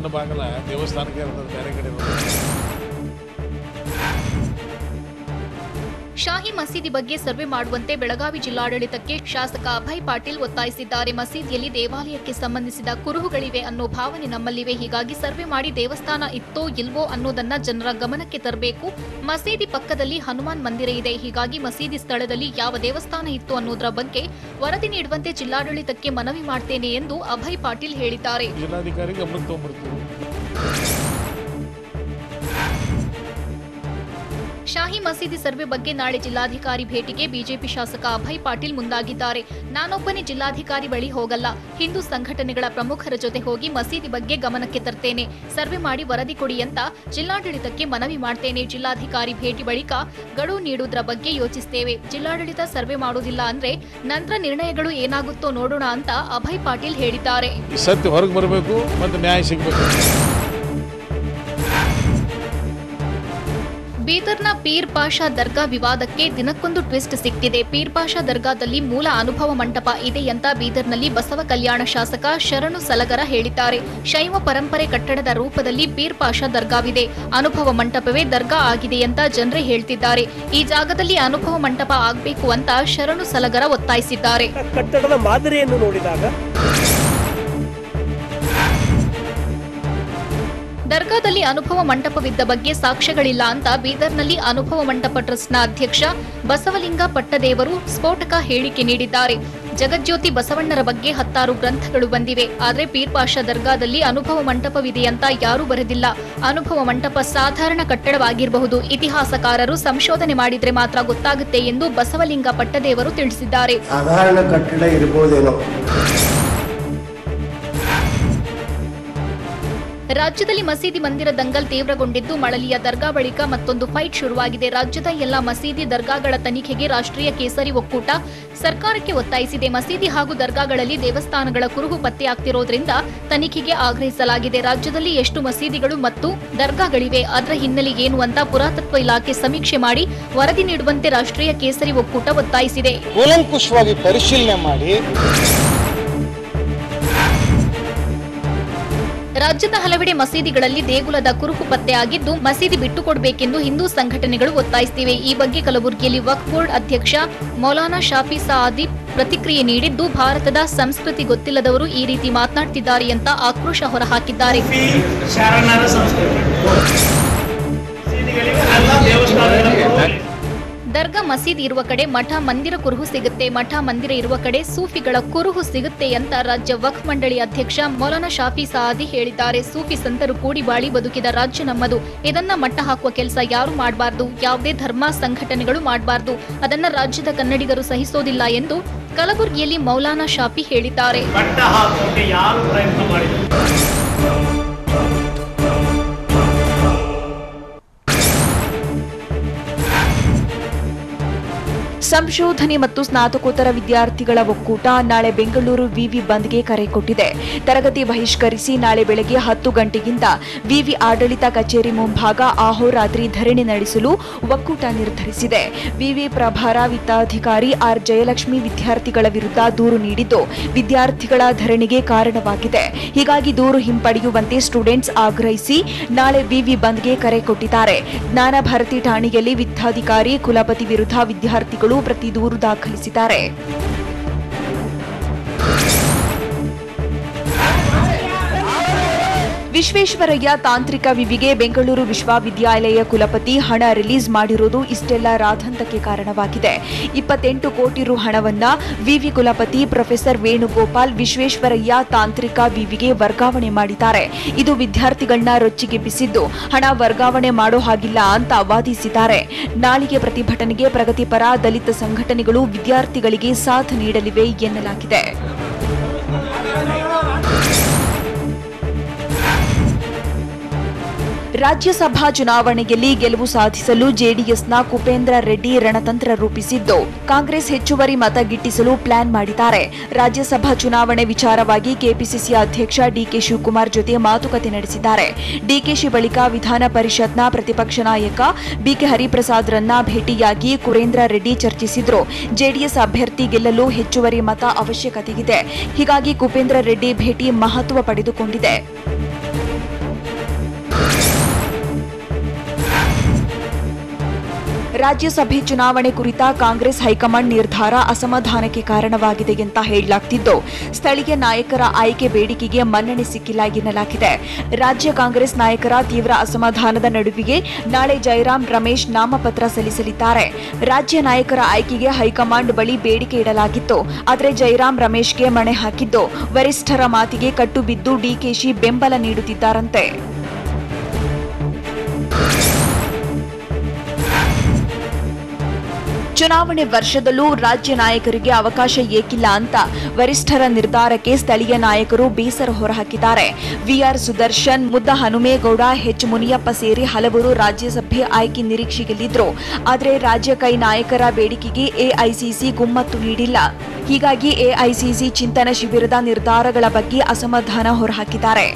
ಶಾಹಿ ಮಸೀದಿ ಬಗ್ಗೆ ಸರ್ವೆ ಮಾಡುವಂತೆ ಬೆಳಗಾವಿ ಜಿಲ್ಲಾಡಳಿತಕ್ಕೆ ಶಾಸಕ ಅಭಯ್ ಪಾಟೀಲ್ ಒತ್ತಾಯಿಸಿದ್ದಾರೆ. ಮಸೀದಿಯಲ್ಲಿ ದೇವಾಲಯಕ್ಕೆ ಸಂಬಂಧಿಸಿದ ಕುರುಹುಗಳಿವೆ ಅನ್ನೋ ಭಾವನೆ ನಮ್ಮಲ್ಲಿವೆ. ಹೀಗಾಗಿ ಸರ್ವೆ ಮಾಡಿ ದೇವಸ್ಥಾನ ಇತ್ತೋ ಇಲ್ವೋ ಅನ್ನೋದನ್ನ ಜನರ ಗಮನಕ್ಕೆ ತರಬೇಕು. ಮಸೀದಿ ಪಕ್ಕದಲ್ಲಿ ಹನುಮಾನ್ ಮಂದಿರ ಇದೆ. ಹೀಗಾಗಿ ಮಸೀದಿ ಸ್ಥಳದಲ್ಲಿ ಯಾವ ದೇವಸ್ಥಾನ ಇತ್ತು ಅನ್ನೋದರ ಬಗ್ಗೆ ವರದಿ ನೀಡುವಂತೆ ಜಿಲ್ಲಾಡಳಿತಕ್ಕೆ ಮನವಿ ಮಾಡ್ತೇನೆ ಎಂದು ಅಭಯ್ ಪಾಟೀಲ್ ಹೇಳಿದ್ದಾರೆ. ಶಾಹಿ ಮಸೀದಿ ಸರ್ವೆ ಬಗ್ಗೆ ನಾಳೆ ಜಿಲ್ಲಾಧಿಕಾರಿ ಭೇಟಿಗೆ ಬಿಜೆಪಿ ಶಾಸಕ ಅಭಯ್ ಪಾಟೀಲ್ ಮುಂದಾಗಿದ್ದಾರೆ. ನಾನೊಬ್ಬನೇ ಜಿಲ್ಲಾಧಿಕಾರಿ ಬಳಿ ಹೋಗಲ್ಲ, ಹಿಂದೂ ಸಂಘಟನೆಗಳ ಪ್ರಮುಖರ ಜೊತೆ ಹೋಗಿ ಮಸೀದಿ ಬಗ್ಗೆ ಗಮನಕ್ಕೆ ತರ್ತೇನೆ. ಸರ್ವೆ ಮಾಡಿ ವರದಿ ಕೊಡಿ ಅಂತ ಜಿಲ್ಲಾಡಳಿತಕ್ಕೆ ಮನವಿ ಮಾಡ್ತೇನೆ. ಜಿಲ್ಲಾಧಿಕಾರಿ ಭೇಟಿ ಬಳಿಕ ಗಡುವು ನೀಡುವುದರ ಬಗ್ಗೆ ಯೋಚಿಸುತ್ತೇವೆ. ಜಿಲ್ಲಾಡಳಿತ ಸರ್ವೆ ಮಾಡುವುದಿಲ್ಲ ಅಂದ್ರೆ ನಂತರ ನಿರ್ಣಯಗಳು ಏನಾಗುತ್ತೋ ನೋಡೋಣ ಅಂತ ಅಭಯ್ ಪಾಟೀಲ್ ಹೇಳಿದ್ದಾರೆ. ಸತ್ಯ ಹೊರಗೆ ಬರಬೇಕು ಮತ್ತು ನ್ಯಾಯ ಸಿಗಬೇಕು. ಬೀದರ್ನ ಪೀರ್ ಪಾಷಾ ದರ್ಗಾ ವಿವಾದಕ್ಕೆ ದಿನಕ್ಕೊಂದು ಟ್ವಿಸ್ಟ್ ಸಿಕ್ತಿದೆ. ಪೀರ್ ಪಾಷಾ ದರ್ಗಾದಲ್ಲಿ ಮೂಲ ಅನುಭವ ಮಂಟಪ ಇದೆ ಅಂತ ಬೀದರ್ನಲ್ಲಿ ಬಸವ ಕಲ್ಯಾಣ ಶಾಸಕ ಶರಣು ಸಲಗರ ಹೇಳಿದ್ದಾರೆ. ಶೈವ ಪರಂಪರೆ ಕಟ್ಟಡದ ರೂಪದಲ್ಲಿ ಪೀರ್ ಪಾಷಾ ದರ್ಗಾವಿದೆ. ಅನುಭವ ಮಂಟಪವೇ ದರ್ಗಾ ಆಗಿದೆ ಅಂತ ಜನರೇ ಹೇಳ್ತಿದ್ದಾರೆ. ಈ ಜಾಗದಲ್ಲಿ ಅನುಭವ ಮಂಟಪ ಆಗಬೇಕು ಅಂತ ಶರಣು ಸಲಗರ ಒತ್ತಾಯಿಸಿದ್ದಾರೆ. ಕಟ್ಟಡದ ಮಾದರಿಯನ್ನು ನೋಡಿದಾಗ ದರ್ಗಾದಲ್ಲಿ ಅನುಭವ ಮಂಟಪವಿದ್ದ ಬಗ್ಗೆ ಸಾಕ್ಷ್ಯಗಳಿಲ್ಲ ಅಂತ ಬೀದರ್ನಲ್ಲಿ ಅನುಭವ ಮಂಟಪ ಟ್ರಸ್ಟ್ನ ಅಧ್ಯಕ್ಷ ಬಸವಲಿಂಗ ಪಟ್ಟದೇವರು ಸ್ಫೋಟಕ ಹೇಳಿಕೆ ನೀಡಿದ್ದಾರೆ. ಜಗಜ್ಯೋತಿ ಬಸವಣ್ಣರ ಬಗ್ಗೆ 10 ಗ್ರಂಥಗಳು ಬಂದಿವೆ. ಆದರೆ ಪೀರ್ ಪಾಷಾ ದರ್ಗಾದಲ್ಲಿ ಅನುಭವ ಮಂಟಪವಿದೆ ಅಂತ ಯಾರೂ ಬರೆದಿಲ್ಲ. ಅನುಭವ ಮಂಟಪ ಸಾಧಾರಣ ಕಟ್ಟಡವಾಗಿರಬಹುದು. ಇತಿಹಾಸಕಾರರು ಸಂಶೋಧನೆ ಮಾಡಿದ್ರೆ ಮಾತ್ರ ಗೊತ್ತಾಗುತ್ತೆ ಎಂದು ಬಸವಲಿಂಗ ಪಟ್ಟದೇವರು ತಿಳಿಸಿದ್ದಾರೆ. ಸಾಧಾರಣ ಕಟ್ಟಡ ಇರಬಹುದೇನೋ. ರಾಜ್ಯದಲ್ಲಿ ಮಸೀದಿ ಮಂದಿರ ದಂಗಲ್ ತೀವ್ರಗೊಂಡಿದ್ದು ಮಳಲಿಯ ದರ್ಗಾ ಬಳಿಕ ಮತ್ತೊಂದು ಫೈಟ್ ಶುರುವಾಗಿದೆ. ರಾಜ್ಯದ ಎಲ್ಲ ಮಸೀದಿ ದರ್ಗಾಗಳ ತನಿಖೆಗೆ ರಾಷ್ಟ್ರೀಯ ಕೇಸರಿ ಒಕ್ಕೂಟ ಸರ್ಕಾರಕ್ಕೆ ಒತ್ತಾಯಿಸಿದೆ. ಮಸೀದಿ ಹಾಗೂ ದರ್ಗಾಗಳಲ್ಲಿ ದೇವಸ್ಥಾನಗಳ ಕುರುಹು ಪತ್ತೆಯಾಗ್ತಿರೋದ್ರಿಂದ ತನಿಖೆಗೆ ಆಗ್ರಹಿಸಲಾಗಿದೆ. ರಾಜ್ಯದಲ್ಲಿ ಎಷ್ಟು ಮಸೀದಿಗಳು ಮತ್ತು ದರ್ಗಾಗಳಿವೆ, ಅದರ ಹಿನ್ನೆಲೆ ಏನು ಅಂತ ಪುರಾತತ್ವ ಇಲಾಖೆ ಸಮೀಕ್ಷೆ ಮಾಡಿ ವರದಿ ನೀಡುವಂತೆ ರಾಷ್ಟ್ರೀಯ ಕೇಸರಿ ಒಕ್ಕೂಟ ಒತ್ತಾಯಿಸಿದೆ. ಕೂಲಂಕುಷವಾಗಿ ಪರಿಶೀಲನೆ ಮಾಡಿ ರಾಜ್ಯದ ಹಲವೆಡೆ ಮಸೀದಿಗಳಲ್ಲಿ ದೇಗುಲದ ಕುರುಹು ಪತ್ತೆಯಾಗಿದ್ದು ಮಸೀದಿ ಬಿಟ್ಟುಕೊಡಬೇಕೆಂದು ಹಿಂದೂ ಸಂಘಟನೆಗಳು ಒತ್ತಾಯಿಸುತ್ತಿವೆ. ಈ ಬಗ್ಗೆ ಕಲಬುರಗಿಯಲ್ಲಿ ವಕ್ಫ್ ಬೋರ್ಡ್ ಅಧ್ಯಕ್ಷ ಮೌಲಾನಾ ಶಾಫಿ ಸಾದಿ ಪ್ರತಿಕ್ರಿಯೆ ನೀಡಿದ್ದು, ಭಾರತದ ಸಂಸ್ಕೃತಿ ಗೊತ್ತಿಲ್ಲದವರು ಈ ರೀತಿ ಮಾತನಾಡುತ್ತಿದ್ದಾರೆ ಅಂತ ಆಕ್ರೋಶ ಹೊರಹಾಕಿದ್ದಾರೆ. ದರ್ಗಾ ಮಸೀದಿ ಇರುವ ಕಡೆ ಮಠ ಮಂದಿರ ಕುರುಹು ಸಿಗುತ್ತೆ, ಮಠ ಮಂದಿರ ಇರುವ ಕಡೆ ಸೂಫಿಗಳ ಕುರುಹು ಸಿಗುತ್ತೆ ಅಂತ ರಾಜ್ಯ ವಕ್ಫ್ ಮಂಡಳಿ ಅಧ್ಯಕ್ಷ ಮೌಲಾನಾ ಶಾಫಿ ಸಾದಿ ಹೇಳಿದ್ದಾರೆ. ಸೂಫಿ ಸಂತರು ಕೂಡಿ ಬಾಳಿ ಬದುಕಿದ ರಾಜ್ಯ ನಮ್ಮದು. ಇದನ್ನ ಮಟ್ಟ ಹಾಕುವ ಕೆಲಸ ಯಾರು ಮಾಡಬಾರದು, ಯಾವುದೇ ಧರ್ಮ ಸಂಘಟನೆಗಳು ಮಾಡಬಾರದು. ಅದನ್ನ ರಾಜ್ಯದ ಕನ್ನಡಿಗರು ಸಹಿಸೋದಿಲ್ಲ ಎಂದು ಕಲಬುರಗಿಯಲ್ಲಿ ಮೌಲಾನಾ ಶಾಫಿ ಹೇಳಿದ್ದಾರೆ. ಸಂಶೋಧನೆ ಮತ್ತು ಸ್ನಾತಕೋತ್ತರ ವಿದ್ಯಾರ್ಥಿಗಳ ಒಕ್ಕೂಟ ನಾಳೆ ಬೆಂಗಳೂರು ವಿವಿ ಬಂದ್ಗೆ ಕರೆ ಕೊಟ್ಟಿದೆ. ತರಗತಿ ಬಹಿಷ್ಕರಿಸಿ ನಾಳೆ ಬೆಳಗ್ಗೆ 10 ಗಂಟೆಗಿಂತ ವಿವಿ ಆಡಳಿತ ಕಚೇರಿ ಮುಂಭಾಗ ಅಹೋರಾತ್ರಿ ಧರಣಿ ನಡೆಸಲು ಒಕ್ಕೂಟ ನಿರ್ಧರಿಸಿದೆ. ವಿವಿ ಪ್ರಭಾರ ವಿತ್ತಾಧಿಕಾರಿ ಆರ್ ಜಯಲಕ್ಷ್ಮಿ ವಿದ್ಯಾರ್ಥಿಗಳ ವಿರುದ್ಧ ದೂರು ನೀಡಿದ್ದು ವಿದ್ಯಾರ್ಥಿಗಳ ಧರಣಿಗೆ ಕಾರಣವಾಗಿದೆ. ಹೀಗಾಗಿ ದೂರು ಹಿಂಪಡೆಯುವಂತೆ ಸ್ಟೂಡೆಂಟ್ಸ್ ಆಗ್ರಹಿಸಿ ನಾಳೆ ವಿವಿ ಬಂದ್ಗೆ ಕರೆ ಕೊಟ್ಟಿದ್ದಾರೆ. ಜ್ಞಾನ ಭಾರತಿ ಠಾಣೆಯಲ್ಲಿ ವಿತ್ತಾಧಿಕಾರಿ ಕುಲಪತಿ ವಿರುದ್ಧ ವಿದ್ಯಾರ್ಥಿಗಳು ಪ್ರತಿ ದೂರು ದಾಖಲಿಸಿದ್ದಾರೆ. ವಿಶ್ವೇಶ್ವರಯ್ಯ ತಾಂತ್ರಿಕ ವಿವಿಗೆ ಬೆಂಗಳೂರು ವಿಶ್ವವಿದ್ಯಾಲಯ ಕುಲಪತಿ ಹಣ ರಿಲೀಸ್ ಮಾಡಿರುವುದು ಇಷ್ಟೆಲ್ಲ ರಾದಂತಕ್ಕೆ ಕಾರಣವಾಗಿದೆ. 28 ಕೋಟಿ ರು ಹಣವನ್ನ ವಿವಿ ಕುಲಪತಿ ಪ್ರೊಫೆಸರ್ ವೇಣುಗೋಪಾಲ್ ವಿಶ್ವೇಶ್ವರಯ್ಯ ತಾಂತ್ರಿಕ ವಿವಿಗೆ ವರ್ಗಾವಣೆ ಮಾಡಿದ್ದಾರೆ. ಇದು ವಿದ್ಯಾರ್ಥಿಗಳನ್ನ ರೊಚ್ಚಿಗೆಬ್ಬಿಸಿದ್ದು ಹಣ ವರ್ಗಾವಣೆ ಮಾಡೋ ಹಾಗಿಲ್ಲ ಅಂತ ವಾದಿಸಿದ್ದಾರೆ. ನಾಳೆಗೆ ಪ್ರತಿಭಟನೆಗೆ ಪ್ರಗತಿಪರ ದಲಿತ ಸಂಘಟನೆಗಳು ವಿದ್ಯಾರ್ಥಿಗಳಿಗೆ ಸಾಥ್ ನೀಡಲಿವೆ ಎನ್ನಲಾಗಿದೆ. ರಾಜ್ಯಸಭಾ ಚುನಾವಣೆಯಲ್ಲಿ ಗೆಲುವು ಸಾಧಿಸಲು ಜೆಡಿಎಸ್ನ ಕುಪೇಂದ್ರ ರೆಡ್ಡಿ ರಣತಂತ್ರ ರೂಪಿಸಿದ್ದು ಕಾಂಗ್ರೆಸ್ ಹೆಚ್ಚುವರಿ ಮತ ಗಿಟ್ಟಿಸಲು ಪ್ಲಾನ್ ಮಾಡಿದ್ದಾರೆ. ರಾಜ್ಯಸಭಾ ಚುನಾವಣೆ ವಿಚಾರವಾಗಿ ಕೆಪಿಸಿಸಿ ಅಧ್ಯಕ್ಷ ಡಿಕೆ ಶಿವಕುಮಾರ್ ಜೊತೆ ಮಾತುಕತೆ ನಡೆಸಿದ್ದಾರೆ. ಡಿಕೆಶಿ ಬಳಿಕ ವಿಧಾನ ಪರಿಷತ್ನ ಪ್ರತಿಪಕ್ಷ ನಾಯಕ ಬಿಕೆ ಹರಿಪ್ರಸಾದ್ರನ್ನ ಭೇಟಿಯಾಗಿ ಕುಪೇಂದ್ರ ರೆಡ್ಡಿ ಚರ್ಚಿಸಿದ್ರು. ಜೆಡಿಎಸ್ ಅಭ್ಯರ್ಥಿ ಗೆಲ್ಲಲು ಹೆಚ್ಚುವರಿ ಮತ ಅವಶ್ಯಕತೆಯಿದೆ. ಹೀಗಾಗಿ ಕುಪೇಂದ್ರ ರೆಡ್ಡಿ ಭೇಟಿ ಮಹತ್ವ ಪಡೆದುಕೊಂಡಿದೆ. ರಾಜ್ಯಸಭೆ ಚುನಾವಣೆ ಕುರಿತ ಕಾಂಗ್ರೆಸ್ ಹೈಕಮಾಂಡ್ ನಿರ್ಧಾರ ಅಸಮಾಧಾನಕ್ಕೆ ಕಾರಣವಾಗಿದೆ ಅಂತ ಹೇಳಲಾಗ್ತಿದ್ದು ಸ್ಥಳೀಯ ನಾಯಕರ ಆಯ್ಕೆ ಬೇಡಿಕೆಗೆ ಮನ್ನಣೆ ಸಿಕ್ಕಿಲ್ಲ ಎನ್ನಲಾಗಿದೆ. ರಾಜ್ಯ ಕಾಂಗ್ರೆಸ್ ನಾಯಕರ ತೀವ್ರ ಅಸಮಾಧಾನದ ನಡುವೆಯೇ ನಾಳೆ ಜಯರಾಮ್ ರಮೇಶ್ ನಾಮಪತ್ರ ಸಲ್ಲಿಸಲಿದ್ದಾರೆ. ರಾಜ್ಯ ನಾಯಕರ ಆಯ್ಕೆಗೆ ಹೈಕಮಾಂಡ್ ಬಳಿ ಬೇಡಿಕೆ ಇಡಲಾಗಿತ್ತು. ಆದರೆ ಜಯರಾಮ್ ರಮೇಶ್ಗೆ ಮಣೆ ಹಾಕಿದ್ದು ವರಿಷ್ಠರ ಮಾತಿಗೆ ಕಟ್ಟು ಬಿದ್ದು ಡಿಕೆಶಿ ಬೆಂಬಲ ನೀಡುತ್ತಿದ್ದಾರಂತೆ. ಚುನಾವಣೆ ವರ್ಷದಲ್ಲೂ ರಾಜ್ಯ ನಾಯಕರಿಗೆ ಅವಕಾಶ ಏಕಿಲ್ಲ ಅಂತ ವರಿಷ್ಠರ ನಿರ್ಧಾರಕ್ಕೆ ಸ್ಥಳೀಯ ನಾಯಕರು ಬೇಸರ ಹೊರಹಾಕಿದ್ದಾರೆ. ವಿಆರ್ ಸುದರ್ಶನ್, ಮುದ್ದ ಹನುಮೇಗೌಡ, ಎಚ್ ಮುನಿಯಪ್ಪ ಸೇರಿ ಹಲವರು ರಾಜ್ಯಸಭೆ ಆಯ್ಕೆ ನಿರೀಕ್ಷೆಯಲ್ಲಿದ್ದರು. ಆದರೆ ರಾಜ್ಯ ಕೈ ನಾಯಕರ ಬೇಡಿಕೆಗೆ ಎಐಸಿಸಿ ಕುಮ್ಮತ್ತು ನೀಡಿಲ್ಲ. ಹೀಗಾಗಿ ಎಐಸಿಸಿ ಚಿಂತನ ಶಿಬಿರದ ನಿರ್ಧಾರಗಳ ಬಗ್ಗೆ ಅಸಮಾಧಾನ ಹೊರಹಾಕಿದ್ದಾರೆ.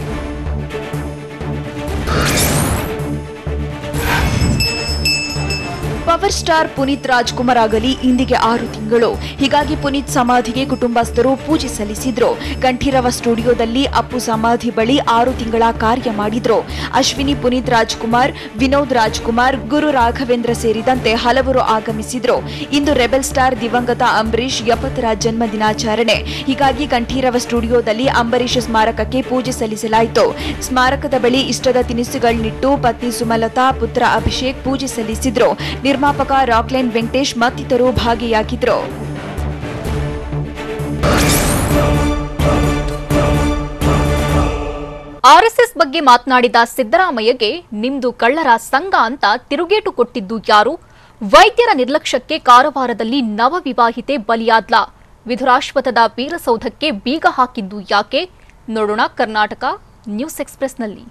ಪವರ್ ಸ್ಟಾರ್ ಪುನೀತ್ ರಾಜ್ಕುಮಾರ್ ಆಗಲಿ ಇಂದಿಗೆ 6 ತಿಂಗಳು. ಹೀಗಾಗಿ ಪುನೀತ್ ಸಮಾಧಿಗೆ ಕುಟುಂಬಸ್ಥರು ಪೂಜೆ ಸಲ್ಲಿಸಿದ್ರು. ಕಂಠೀರವ ಸ್ಟುಡಿಯೋದಲ್ಲಿ ಅಪ್ಪು ಸಮಾಧಿ ಬಳಿ 6 ತಿಂಗಳ ಕಾರ್ಯ ಮಾಡಿದ್ರು. ಅಶ್ವಿನಿ ಪುನೀತ್ ರಾಜ್ಕುಮಾರ್, ವಿನೋದ್ ರಾಜ್ಕುಮಾರ್, ಗುರು ರಾಘವೇಂದ್ರ ಸೇರಿದಂತೆ ಹಲವರು ಆಗಮಿಸಿದ್ರು. ಇಂದು ರೆಬೆಲ್ ಸ್ಟಾರ್ ದಿವಂಗತ ಅಂಬರೀಶ್ 70ರ ಜನ್ಮ ದಿನಾಚರಣೆ. ಹೀಗಾಗಿ ಕಂಠೀರವ ಸ್ಟುಡಿಯೋದಲ್ಲಿ ಅಂಬರೀಶ್ ಸ್ಮಾರಕಕ್ಕೆ ಪೂಜೆ ಸಲ್ಲಿಸಲಾಯಿತು. ಸ್ಮಾರಕದ ಬಳಿ ಇಷ್ಟದ ತಿನಿಸುಗಳನ್ನಿಟ್ಟು ಪತ್ನಿ ಸುಮಲತಾ, ಪುತ್ರ ಅಭಿಷೇಕ್ ಪೂಜೆ ಸಲ್ಲಿಸಿದ್ರು. ನಿರ್ಮಾಪಕ ರಾಕ್ಲೈನ್ ವೆಂಕಟೇಶ್ ಮತ್ತಿತರರು ಭಾಗಿಯಾಗಿದ್ದರು. ಆರ್ಎಸ್ಎಸ್ ಬಗ್ಗೆ ಮಾತನಾಡಿದ ಸಿದ್ದರಾಮಯ್ಯಗೆ ನಿಮ್ದು ಕಳ್ಳರ ಸಂಘ ಅಂತ ತಿರುಗೇಟು ಕೊಟ್ಟಿದ್ದು ಯಾರು? ವೈದ್ಯರ ನಿರ್ಲಕ್ಷ್ಯಕ್ಕೆ ಕಾರವಾರದಲ್ಲಿ ನವವಿವಾಹಿತೆ ಬಲಿಯಾದ್ಲ. ವಿಧುರಾಶ್ವತ್ಥದ ವೀರಸೌಧಕ್ಕೆ ಬೀಗ ಹಾಕಿದ್ದು ಯಾಕೆ? ನೋಡೋಣ ಕರ್ನಾಟಕ ನ್ಯೂಸ್ ಎಕ್ಸ್‌ಪ್ರೆಸ್‌ನಲ್ಲಿ.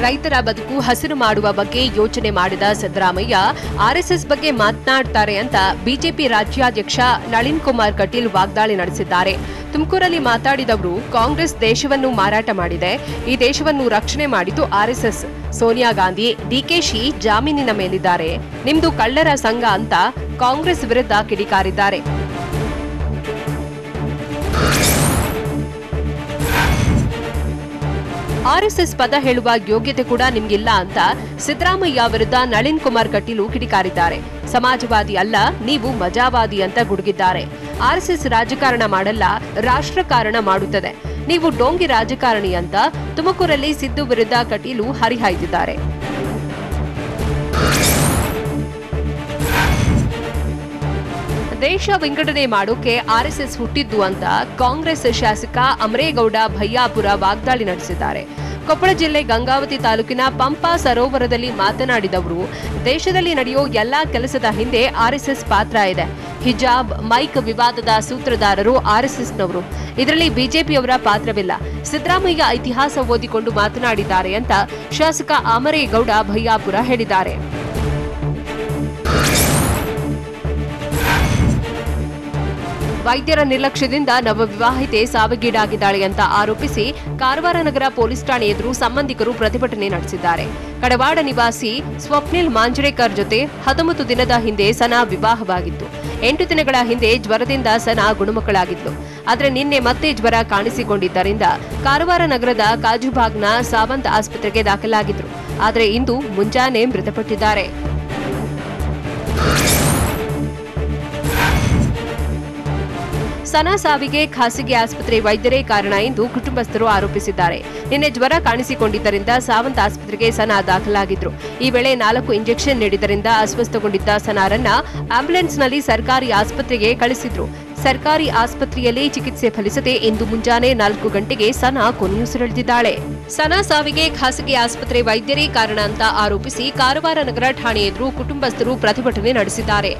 ರೈತರ ಬದುಕು ಹಸಿರು ಮಾಡುವ ಬಗ್ಗೆ ಯೋಚನೆ ಮಾಡಿದ ಸಿದ್ದರಾಮಯ್ಯ ಆರ್ಎಸ್ಎಸ್ ಬಗ್ಗೆ ಮಾತನಾಡ್ತಾರೆ ಅಂತ ಬಿಜೆಪಿ ರಾಜ್ಯಾಧ್ಯಕ್ಷ ನಳಿನ್ ಕುಮಾರ್ ಕಟೀಲ್ ವಾಗ್ದಾಳಿ ನಡೆಸಿದ್ದಾರೆ. ತುಮಕೂರಲ್ಲಿ ಮಾತಾಡಿದವರು, ಕಾಂಗ್ರೆಸ್ ದೇಶವನ್ನು ಮಾರಾಟ ಮಾಡಿದೆ, ಈ ದೇಶವನ್ನು ರಕ್ಷಣೆ ಮಾಡಿದ್ದು ಆರ್ಎಸ್ಎಸ್. ಸೋನಿಯಾ ಗಾಂಧಿ, ಡಿಕೆಶಿ ಜಾಮೀನಿನ ಮೇಲಿದ್ದಾರೆ, ನಿಮ್ದು ಕಳ್ಳರ ಸಂಘ ಅಂತ ಕಾಂಗ್ರೆಸ್ ವಿರುದ್ಧ ಕಿಡಿಕಾರಿದ್ದಾರೆ. ಆರ್ಎಸ್ಎಸ್ ಪದ ಹೇಳುವ ಯೋಗ್ಯತೆ ಕೂಡ ನಿಮ್ಗಿಲ್ಲ ಅಂತ ಸಿದ್ದರಾಮಯ್ಯ ವಿರುದ್ಧ ನಳಿನ್ ಕುಮಾರ್ ಕಟೀಲು ಕಿಡಿಕಾರಿದ್ದಾರೆ. ಸಮಾಜವಾದಿ ಅಲ್ಲ, ನೀವು ಮಜಾವಾದಿ ಅಂತ ಗುಡುಗಿದ್ದಾರೆ. ಆರ್ಎಸ್ಎಸ್ ರಾಜಕಾರಣ ಮಾಡಲ್ಲ, ರಾಷ್ಟ್ರಕಾರಣ ಮಾಡುತ್ತದೆ. ನೀವು ಡೋಂಗಿ ರಾಜಕಾರಣಿ ಅಂತ ತುಮಕೂರಲ್ಲಿ ಸಿದ್ದು ವಿರುದ್ಧ ಕಟೀಲು ಹರಿಹಾಯ್ದಿದ್ದಾರೆ. ದೇಶ ವಿಂಗಡಣೆ ಮಾಡೋಕೆ ಆರ್ಎಸ್ಎಸ್ ಹುಟ್ಟಿದ್ದು ಅಂತ ಕಾಂಗ್ರೆಸ್ ಶಾಸಕ ಅಮರೇಗೌಡ ಭಯ್ಯಾಪುರ ವಾಗ್ದಾಳಿ ನಡೆಸಿದ್ದಾರೆ. ಕೊಪ್ಪಳ ಜಿಲ್ಲೆ ಗಂಗಾವತಿ ತಾಲೂಕಿನ ಪಂಪಾ ಸರೋವರದಲ್ಲಿ ಮಾತನಾಡಿದವರು, ದೇಶದಲ್ಲಿ ನಡೆಯೋ ಎಲ್ಲಾ ಕೆಲಸದ ಹಿಂದೆ ಆರ್ಎಸ್ಎಸ್ ಪಾತ್ರ ಇದೆ. ಹಿಜಾಬ್, ಮೈಕ್ ವಿವಾದದ ಸೂತ್ರಧಾರರು ಆರ್ಎಸ್ಎಸ್ನವರು. ಇದರಲ್ಲಿ ಬಿಜೆಪಿಯವರ ಪಾತ್ರವಿಲ್ಲ. ಸಿದ್ದರಾಮಯ್ಯ ಇತಿಹಾಸ ಓದಿಕೊಂಡು ಮಾತನಾಡಿದ್ದಾರೆ ಅಂತ ಶಾಸಕ ಅಮರೇಗೌಡ ಭಯ್ಯಾಪುರ ಹೇಳಿದ್ದಾರೆ. ವೈದ್ಯರ ನಿರ್ಲಕ್ಷ್ಯದಿಂದ ನವವಿವಾಹಿತೆ ಸಾವಿಗೀಡಾಗಿದ್ದಾಳೆ ಅಂತ ಆರೋಪಿಸಿ ಕಾರವಾರ ನಗರ ಪೊಲೀಸ್ ಠಾಣೆ ಎದುರು ಸಂಬಂಧಿಕರು ಪ್ರತಿಭಟನೆ ನಡೆಸಿದ್ದಾರೆ. ಕಡವಾಡ ನಿವಾಸಿ ಸ್ವಪ್ನಿಲ್ ಮಾಂಜ್ರೇಕರ್ ಜೊತೆ 19 ದಿನದ ಹಿಂದೆ ಸನಾ ವಿವಾಹವಾಗಿತ್ತು. 8 ದಿನಗಳ ಹಿಂದೆ ಜ್ವರದಿಂದ ಸನಾ ಗುಣಮುಖಳಾಗಿದ್ಲು. ಆದರೆ ನಿನ್ನೆ ಮತ್ತೆ ಜ್ವರ ಕಾಣಿಸಿಕೊಂಡಿದ್ದರಿಂದ ಕಾರವಾರ ನಗರದ ಕಾಜುಬಾಗ್ನ ಸಾವಂತ್ ಆಸ್ಪತ್ರೆಗೆ ದಾಖಲಾಗಿದ್ರು. ಆದರೆ ಇಂದು ಮುಂಜಾನೆ ಮೃತಪಟ್ಟಿದ್ದಾರೆ. ಸನಾ ಸಾವಿಗೆ ಖಾಸಗಿ ಆಸ್ಪತ್ರೆ ವೈದ್ಯರೇ ಕಾರಣ ಎಂದು ಕುಟುಂಬಸ್ಥರು ಆರೋಪಿಸಿದ್ದಾರೆ. ನಿನ್ನೆ ಜ್ವರ ಕಾಣಿಸಿಕೊಂಡಿದ್ದರಿಂದ ಸಾವಂತ್ ಆಸ್ಪತ್ರೆಗೆ ಸನಾ ದಾಖಲಾಗಿದ್ರು. ಈ ವೇಳೆ 4 ಇಂಜೆಕ್ಷನ್ ನೀಡಿದ್ದರಿಂದ ಅಸ್ವಸ್ಥಗೊಂಡಿದ್ದ ಸನಾರನ್ನ ಆಂಬ್ಯುಲೆನ್ಸ್ನಲ್ಲಿ ಸರ್ಕಾರಿ ಆಸ್ಪತ್ರೆಗೆ ಕಳಿಸಿದ್ರು. ಸರ್ಕಾರಿ ಆಸ್ಪತ್ರೆಯಲ್ಲಿ ಚಿಕಿತ್ಸೆ ಫಲಿಸದೆ ಇಂದು ಮುಂಜಾನೆ 4 ಗಂಟೆಗೆ ಸನಾ ಕೊನೆಯುಸಿರೆಳೆದಿದ್ದಾಳೆ. ಸನಾ ಸಾವಿಗೆ ಖಾಸಗಿ ಆಸ್ಪತ್ರೆ ವೈದ್ಯರೇ ಕಾರಣ ಅಂತ ಆರೋಪಿಸಿ ಕಾರವಾರ ನಗರ ಠಾಣೆ ಎದುರು ಕುಟುಂಬಸ್ಥರು ಪ್ರತಿಭಟನೆ ನಡೆಸಿದ್ದಾರೆ.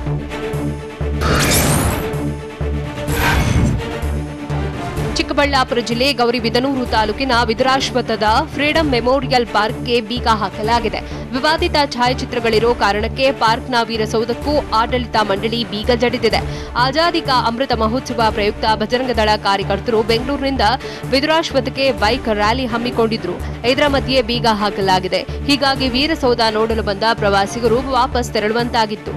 ಚಿಕ್ಕಬಳ್ಳಾಪುರ ಜಿಲ್ಲೆ ಗೌರಿಬಿದನೂರು ತಾಲೂಕಿನ ವಿದುರಾಶ್ವತ್ಥದ ಫ್ರೀಡಂ ಮೆಮೋರಿಯಲ್ ಪಾರ್ಕ್ಗೆ ಬೀಗ ಹಾಕಲಾಗಿದೆ. ವಿವಾದಿತ ಛಾಯಾಚಿತ್ರಗಳಿರೋ ಕಾರಣಕ್ಕೆ ಪಾರ್ಕ್ನ ವೀರಸೌಧಕ್ಕೂ ಆಡಳಿತ ಮಂಡಳಿ ಬೀಗ ಜಡಿದಿದೆ. ಆಜಾದಿ ಕಾ ಅಮೃತ ಮಹೋತ್ಸವ ಪ್ರಯುಕ್ತ ಬಜರಂಗದಳ ಕಾರ್ಯಕರ್ತರು ಬೆಂಗಳೂರಿನಿಂದ ವಿದುರಾಶ್ವತ್ಥಕ್ಕೆ ಬೈಕ್ ರ್ಯಾಲಿ ಹಮ್ಮಿಕೊಂಡಿದ್ರು. ಇದರ ಮಧ್ಯೆ ಬೀಗ ಹಾಕಲಾಗಿದೆ. ಹೀಗಾಗಿ ವೀರಸೌಧ ನೋಡಲು ಬಂದ ಪ್ರವಾಸಿಗರು ವಾಪಸ್ ತೆರಳುವಂತಾಗಿತ್ತು.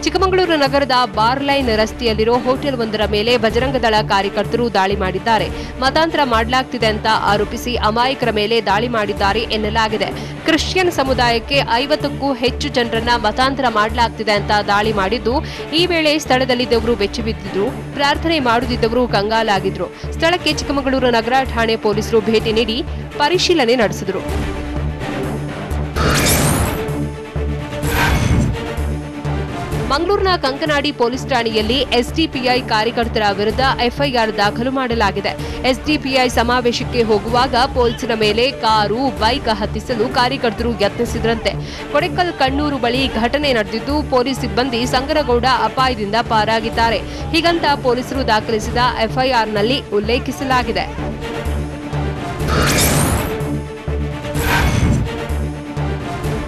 ಚಿಕ್ಕಮಗಳೂರು ನಗರದ ಬಾರ್ಲೈನ್ ರಸ್ತೆಯಲ್ಲಿರೋ ಹೋಟೆಲ್ ಒಂದರ ಮೇಲೆ ಬಜರಂಗದಳ ಕಾರ್ಯಕರ್ತರು ದಾಳಿ ಮಾಡಿದ್ದಾರೆ. ಮತಾಂತರ ಮಾಡಲಾಗ್ತಿದೆ ಅಂತ ಆರೋಪಿಸಿ ಅಮಾಯಕರ ಮೇಲೆ ದಾಳಿ ಮಾಡಿದ್ದಾರೆ ಎನ್ನಲಾಗಿದೆ. ಕ್ರಿಶ್ಚಿಯನ್ ಸಮುದಾಯಕ್ಕೆ 50ಕ್ಕೂ ಹೆಚ್ಚು ಜನರನ್ನ ಮತಾಂತರ ಮಾಡಲಾಗ್ತಿದೆ ಅಂತ ದಾಳಿ ಮಾಡಿದ್ದು, ಈ ವೇಳೆ ಸ್ಥಳದಲ್ಲಿದ್ದವರು ಬೆಚ್ಚಿಬಿದ್ದಿದ್ರು. ಪ್ರಾರ್ಥನೆ ಮಾಡುತ್ತಿದ್ದವರು ಕಂಗಾಲಾಗಿದ್ರು. ಸ್ಥಳಕ್ಕೆ ಚಿಕ್ಕಮಗಳೂರು ನಗರ ಠಾಣೆ ಪೊಲೀಸರು ಭೇಟಿ ನೀಡಿ ಪರಿಶೀಲನೆ ನಡೆಸಿದರು. ಮಂಗಳೂರಿನ ಕಂಕನಾಡಿ ಪೊಲೀಸ್ ಠಾಣೆಯಲ್ಲಿ ಎಸ್ಡಿಪಿಐ ಕಾರ್ಯಕರ್ತರ ವಿರುದ್ಧ ಎಫ್ಐಆರ್ ದಾಖಲು ಮಾಡಲಾಗಿದೆ. ಎಸ್ಡಿಪಿಐ ಸಮಾವೇಶಕ್ಕೆ ಹೋಗುವಾಗ ಪೊಲೀಸರ ಮೇಲೆ ಕಾರು, ಬೈಕ್ ಹತ್ತಿಸಲು ಕಾರ್ಯಕರ್ತರು ಯತ್ನಿಸಿದ್ರಂತೆ. ಕೊಡೆಕಲ್ ಕಣ್ಣೂರು ಬಳಿ ಘಟನೆ ನಡೆದಿದ್ದು, ಪೊಲೀಸ್ ಸಿಬ್ಬಂದಿ ಸಂಗನಗೌಡ ಅಪಾಯದಿಂದ ಪಾರಾಗಿದ್ದಾರೆ. ಹೀಗಂತ ಪೊಲೀಸರು ದಾಖಲಿಸಿದ ಎಫ್ಐಆರ್ನಲ್ಲಿ ಉಲ್ಲೇಖಿಸಲಾಗಿದೆ.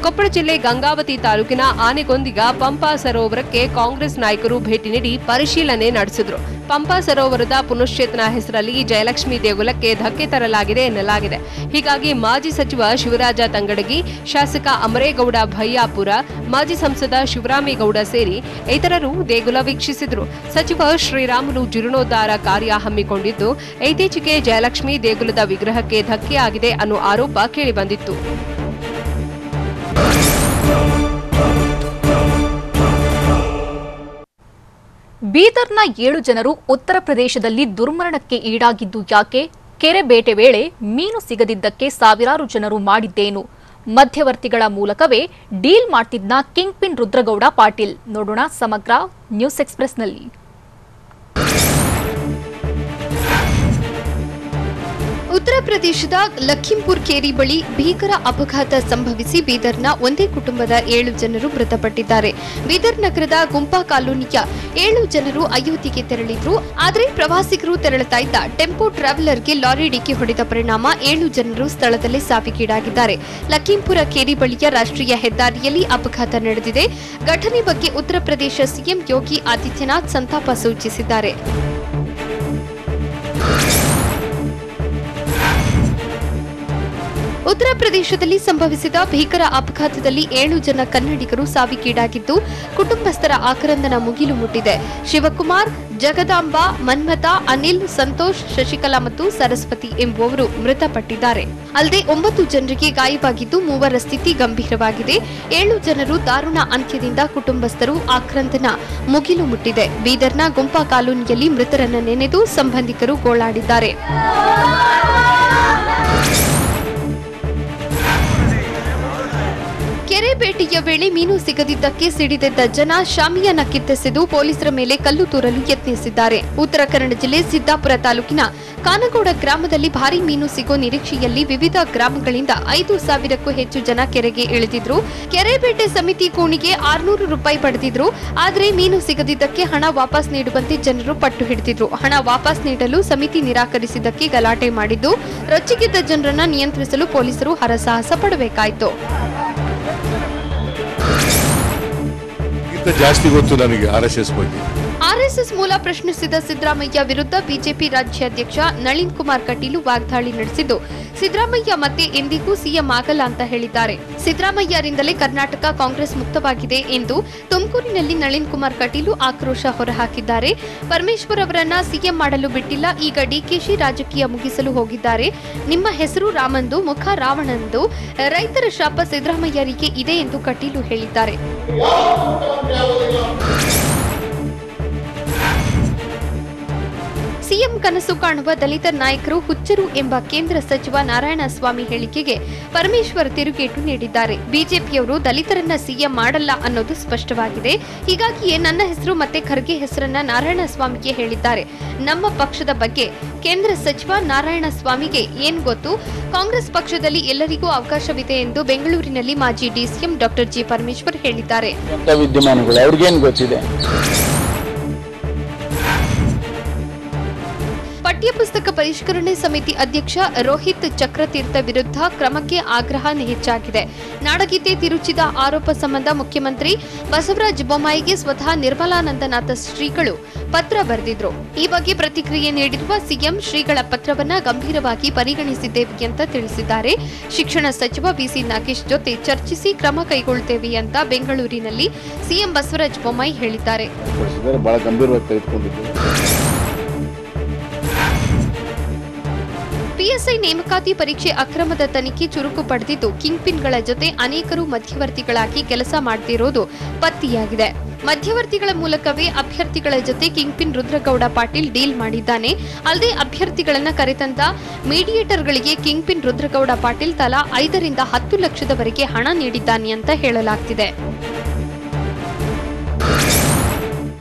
ಕೊಪ್ಪಳ ಜಿಲ್ಲೆ ಗಂಗಾವತಿ ತಾಲೂಕಿನ ಆನೆಗೊಂದಿಗ ಪಂಪಾ ಸರೋವರಕ್ಕೆ ಕಾಂಗ್ರೆಸ್ ನಾಯಕರು ಭೇಟಿ ನೀಡಿ ಪರಿಶೀಲನೆ ನಡೆಸಿದರು. ಪಂಪಾ ಸರೋವರದ ಪುನಶ್ಚೇತನ ಹೆಸರಲ್ಲಿ ಜಯಲಕ್ಷ್ಮಿ ದೇಗುಲಕ್ಕೆ ಧಕ್ಕೆ ತರಲಾಗಿದೆ ಎನ್ನಲಾಗಿದೆ. ಹೀಗಾಗಿ ಮಾಜಿ ಸಚಿವ ಶಿವರಾಜ ತಂಗಡಗಿ, ಶಾಸಕ ಅಮರೇಗೌಡ ಭಯ್ಯಾಪುರ, ಮಾಜಿ ಸಂಸದ ಶಿವರಾಮೇಗೌಡ ಸೇರಿ ಇತರರು ದೇಗುಲ ವೀಕ್ಷಿಸಿದರು. ಸಚಿವ ಶ್ರೀರಾಮುಲು ಜೀರ್ಣೋದ್ಧಾರ ಕಾರ್ಯ ಹಮ್ಮಿಕೊಂಡಿದ್ದು, ಇತ್ತೀಚೆಗೆ ಜಯಲಕ್ಷ್ಮಿ ದೇಗುಲದ ವಿಗ್ರಹಕ್ಕೆ ಧಕ್ಕೆಯಾಗಿದೆ ಅನ್ನೋ ಆರೋಪ ಕೇಳಿಬಂದಿತ್ತು. ಬೀದರ್ನ 7 ಜನರು ಉತ್ತರ ಪ್ರದೇಶದಲ್ಲಿ ದುರ್ಮರಣಕ್ಕೆ ಈಡಾಗಿದ್ದು ಯಾಕೆ? ಕೆರೆ ಬೇಟೆ ವೇಳೆ ಮೀನು ಸಿಗದಿದ್ದಕ್ಕೆ ಸಾವಿರಾರು ಜನರು ಮಾಡಿದ್ದೇನು? ಮಧ್ಯವರ್ತಿಗಳ ಮೂಲಕವೇ ಡೀಲ್ ಮಾಡ್ತಿದ್ದ ಕಿಂಗ್ ಪಿನ್ ರುದ್ರಗೌಡ ಪಾಟೀಲ್. ನೋಡೋಣ ಸಮಗ್ರ ನ್ಯೂಸ್ ಎಕ್ಸ್‌ಪ್ರೆಸ್‌ನಲ್ಲಿ. ಉತ್ತರ ಪ್ರದೇಶದ ಲಖೀಂಪುರ್ ಕೇರಿ ಬಳಿ ಭೀಕರ ಅಪಘಾತ ಸಂಭವಿಸಿ ಬೀದರ್ನ ಒಂದೇ ಕುಟುಂಬದ 7 ಜನರು ಮೃತಪಟ್ಟಿದ್ದಾರೆ. ಬೀದರ್ ನಗರದ ಗುಂಪಾ ಕಾಲೋನಿಯ 7 ಜನರು ಅಯೋಧ್ಯೆಗೆ ತೆರಳಿದ್ರು. ಆದರೆ ಪ್ರವಾಸಿಗರು ತೆರಳುತ್ತಾ ಇದ್ದ ಟೆಂಪೋ ಟ್ರಾವೆಲರ್ಗೆ ಲಾರಿ ಡಿಕ್ಕಿ ಹೊಡೆದ ಪರಿಣಾಮ 7 ಜನರು ಸ್ಥಳದಲ್ಲೇ ಸಾವಿಗೀಡಾಗಿದ್ದಾರೆ. ಲಖೀಂಪುರ ಕೇರಿ ಬಳಿಯ ರಾಷ್ಟ್ರೀಯ ಹೆದ್ದಾರಿಯಲ್ಲಿ ಅಪಘಾತ ನಡೆದಿದೆ. ಘಟನೆ ಬಗ್ಗೆ ಉತ್ತರ ಪ್ರದೇಶ ಸಿಎಂ ಯೋಗಿ ಆದಿತ್ಯನಾಥ್ ಸಂತಾಪ ಸೂಚಿಸಿದ್ದಾರೆ. ಉತ್ತರ ಪ್ರದೇಶದಲ್ಲಿ ಸಂಭವಿಸಿದ ಭೀಕರ ಅಪಘಾತದಲ್ಲಿ 7 ಜನ ಕನ್ನಡಿಗರು ಸಾವಿಗೀಡಾಗಿದ್ದು ಕುಟುಂಬಸ್ಥರ ಆಕ್ರಂದನ ಮುಗಿಲು ಮುಟ್ಟಿದೆ. ಶಿವಕುಮಾರ್, ಜಗದಾಂಬ, ಮನ್ಮಥ, ಅನಿಲ್, ಸಂತೋಷ್, ಶಶಿಕಲಾ ಮತ್ತು ಸರಸ್ವತಿ ಎಂಬುವವರು ಮೃತಪಟ್ಟಿದ್ದಾರೆ. ಅಲ್ಲದೆ 9 ಜನರಿಗೆ ಗಾಯವಾಗಿದ್ದು 3 ಸ್ಥಿತಿ ಗಂಭೀರವಾಗಿದೆ. 7 ಜನರು ದಾರುಣ ಅಂತ್ಯದಿಂದ ಕುಟುಂಬಸ್ಥರು ಆಕ್ರಂದನ ಮುಗಿಲು ಮುಟ್ಟಿದೆ. ಬೀದರ್ನ ಗುಂಪಾ ಕಾಲೋನಿಯಲ್ಲಿ ಮೃತರನ್ನ ನೆನೆದು ಸಂಬಂಧಿಕರು ಗೋಳಾಡಿದ್ದಾರೆ. ಕೆರೆ ಭೇಟಿಯ ವೇಳೆ ಮೀನು ಸಿಗದಿದ್ದಕ್ಕೆ ಸಿಡಿದೆದ್ದ ಜನ ಶಾಮಿಯಾನ ಕಿತ್ತೆಸೆದು ಪೊಲೀಸರ ಮೇಲೆ ಕಲ್ಲು ತೂರಲು ಯತ್ನಿಸಿದ್ದಾರೆ. ಉತ್ತರ ಕನ್ನಡ ಜಿಲ್ಲೆ ಸಿದ್ದಾಪುರ ತಾಲೂಕಿನ ಕಾನಗೋಡ ಗ್ರಾಮದಲ್ಲಿ ಭಾರೀ ಮೀನು ಸಿಗೋ ನಿರೀಕ್ಷೆಯಲ್ಲಿ ವಿವಿಧ ಗ್ರಾಮಗಳಿಂದ 5,000ಕ್ಕೂ ಹೆಚ್ಚು ಜನ ಕೆರೆಗೆ ಇಳಿದಿದ್ರು. ಕೆರೆ ಬೇಟೆ ಸಮಿತಿ ಕೋಣಿಗೆ 600 ರೂಪಾಯಿ ಪಡೆದಿದ್ರು. ಆದರೆ ಮೀನು ಸಿಗದಿದ್ದಕ್ಕೆ ಹಣ ವಾಪಸ್ ನೀಡುವಂತೆ ಜನರು ಪಟ್ಟು ಹಿಡಿದಿದ್ರು. ಹಣ ವಾಪಸ್ ನೀಡಲು ಸಮಿತಿ ನಿರಾಕರಿಸಿದ್ದಕ್ಕೆ ಗಲಾಟೆ ಮಾಡಿದ್ದು ರೊಚ್ಚಿಗೆದ್ದ ಜನರನ್ನ ನಿಯಂತ್ರಿಸಲು ಪೊಲೀಸರು ಹರಸಾಹಸ ಪಡಬೇಕಾಯಿತು. ಜಾಸ್ತಿ ಗೊತ್ತು ನನಗೆ ಆರ್ಎಸ್ಎಸ್ ಬಗ್ಗೆ. ಆರ್ಎಸ್ಎಸ್ ಮೂಲ ಪ್ರಶ್ನಿಸಿದ ಸಿದ್ದರಾಮಯ್ಯ ವಿರುದ್ಧ ಬಿಜೆಪಿ ರಾಜ್ಯಾಧ್ಯಕ್ಷ ನಳಿನ್ ಕುಮಾರ್ ಕಟೀಲ್ ವಾಗ್ದಾಳಿ ನಡೆಸಿದ್ದು, ಸಿದ್ದರಾಮಯ್ಯ ಮತ್ತೆ ಎಂದಿಗೂ ಸಿಎಂ ಆಗಲ್ಲ ಅಂತ ಹೇಳಿದ್ದಾರೆ. ಸಿದ್ದರಾಮಯ್ಯರಿಂದಲೇ ಕರ್ನಾಟಕ ಕಾಂಗ್ರೆಸ್ ಮುಕ್ತವಾಗಿದೆ ಎಂದು ತುಮಕೂರಿನಲ್ಲಿ ನಳಿನ್ ಕುಮಾರ್ ಕಟೀಲ್ ಆಕ್ರೋಶ ಹೊರಹಾಕಿದ್ದಾರೆ. ಪರಮೇಶ್ವರ್ ಅವರನ್ನ ಸಿಎಂ ಮಾಡಲು ಬಿಟ್ಟಿಲ್ಲ, ಈಗ ಡಿಕೆಶಿ ರಾಜಕೀಯ ಮುಗಿಸಲು ಹೋಗಿದ್ದಾರೆ. ನಿಮ್ಮ ಹೆಸರು ರಾಮಂದು, ಮುಖ ರಾವಣಂದು. ರೈತರ ಶಾಪ ಸಿದ್ದರಾಮಯ್ಯರಿಗೆ ಇದೆ ಎಂದು ಕಟೀಲ್ ಹೇಳಿದ್ದಾರೆ. ಸಿಎಂ ಕನಸು ಕಾಣುವ ದಲಿತ ನಾಯಕರು ಹುಚ್ಚರು ಎಂಬ ಕೇಂದ್ರ ಸಚಿವ ನಾರಾಯಣಸ್ವಾಮಿ ಹೇಳಿಕೆಗೆ ಪರಮೇಶ್ವರ್ ತಿರುಗೇಟು ನೀಡಿದ್ದಾರೆ. ಬಿಜೆಪಿಯವರು ದಲಿತರನ್ನ ಸಿಎಂ ಮಾಡಲ್ಲ ಅನ್ನೋದು ಸ್ಪಷ್ಟವಾಗಿದೆ. ಹೀಗಾಗಿಯೇ ನನ್ನ ಹೆಸರು ಮತ್ತೆ ಖರ್ಗೆ ಹೆಸರನ್ನ ನಾರಾಯಣಸ್ವಾಮಿಗೆ ಹೇಳಿದ್ದಾರೆ. ನಮ್ಮ ಪಕ್ಷದ ಬಗ್ಗೆ ಕೇಂದ್ರ ಸಚಿವ ನಾರಾಯಣಸ್ವಾಮಿಗೆ ಏನ್ ಗೊತ್ತು? ಕಾಂಗ್ರೆಸ್ ಪಕ್ಷದಲ್ಲಿ ಎಲ್ಲರಿಗೂ ಅವಕಾಶವಿದೆ ಎಂದು ಬೆಂಗಳೂರಿನಲ್ಲಿ ಮಾಜಿ ಡಿಸಿಎಂ ಡಾಕ್ಟರ್ ಜಿ ಪರಮೇಶ್ವರ್ ಹೇಳಿದ್ದಾರೆ. ಪಠ್ಯಪುಸ್ತಕ ಪರಿಷ್ಕರಣೆ ಸಮಿತಿ ಅಧ್ಯಕ್ಷ ರೋಹಿತ್ ಚಕ್ರತೀರ್ಥ ವಿರುದ್ಧ ಕ್ರಮಕ್ಕೆ ಆಗ್ರಹ ಹೆಚ್ಚಾಗಿದೆ. ನಾಡಗೀತೆ ತಿರುಚಿದ ಆರೋಪ ಸಂಬಂಧ ಮುಖ್ಯಮಂತ್ರಿ ಬಸವರಾಜ ಬೊಮ್ಮಾಯಿಗೆ ಸ್ವತಃ ನಿರ್ಮಲಾನಂದನಾಥ ಶ್ರೀಗಳು ಪತ್ರ ಬರೆದಿದ್ರು. ಈ ಬಗ್ಗೆ ಪ್ರತಿಕ್ರಿಯೆ ನೀಡಿರುವ ಸಿಎಂ ಶ್ರೀಗಳ ಪತ್ರವನ್ನ ಗಂಭೀರವಾಗಿ ಪರಿಗಣಿಸಿದ್ದೇವೆ ಅಂತ ತಿಳಿಸಿದ್ದಾರೆ. ಶಿಕ್ಷಣ ಸಚಿವ ಬಿಸಿ ನಾಗೇಶ್ ಜೊತೆ ಚರ್ಚಿಸಿ ಕ್ರಮ ಕೈಗೊಳ್ಳುತ್ತೇವೆ ಅಂತ ಬೆಂಗಳೂರಿನಲ್ಲಿ ಸಿಎಂ ಬಸವರಾಜ ಬೊಮ್ಮಾಯಿ ಹೇಳಿದ್ದಾರೆ. ಪಿಎಸ್ಐ ನೇಮಕಾತಿ ಪರೀಕ್ಷೆ ಅಕ್ರಮದ ತನಿಖೆ ಚುರುಕು ಪಡೆದಿದ್ದು, ಕಿಂಗ್ ಪಿನ್ಗಳ ಜೊತೆ ಅನೇಕರು ಮಧ್ಯವರ್ತಿಗಳಾಗಿ ಕೆಲಸ ಮಾಡ್ತಿರೋದು ಪತ್ತೆಯಾಗಿದೆ. ಮಧ್ಯವರ್ತಿಗಳ ಮೂಲಕವೇ ಅಭ್ಯರ್ಥಿಗಳ ಜೊತೆ king pin Rudragowda Patil deal ಮಾಡಿದ್ದಾನೆ. ಅಲ್ಲದೆ ಅಭ್ಯರ್ಥಿಗಳನ್ನ ಕರೆತಂದ ಮೀಡಿಯೇಟರ್ಗಳಿಗೆ ಕಿಂಗ್ ಪಿನ್ ರುದ್ರಗೌಡ ಪಾಟೀಲ್ ತಲಾ 5 ರಿಂದ 10 ಲಕ್ಷದವರೆಗೆ ಹಣ ನೀಡಿದ್ದಾನೆ ಅಂತ ಹೇಳಲಾಗ್ತಿದೆ.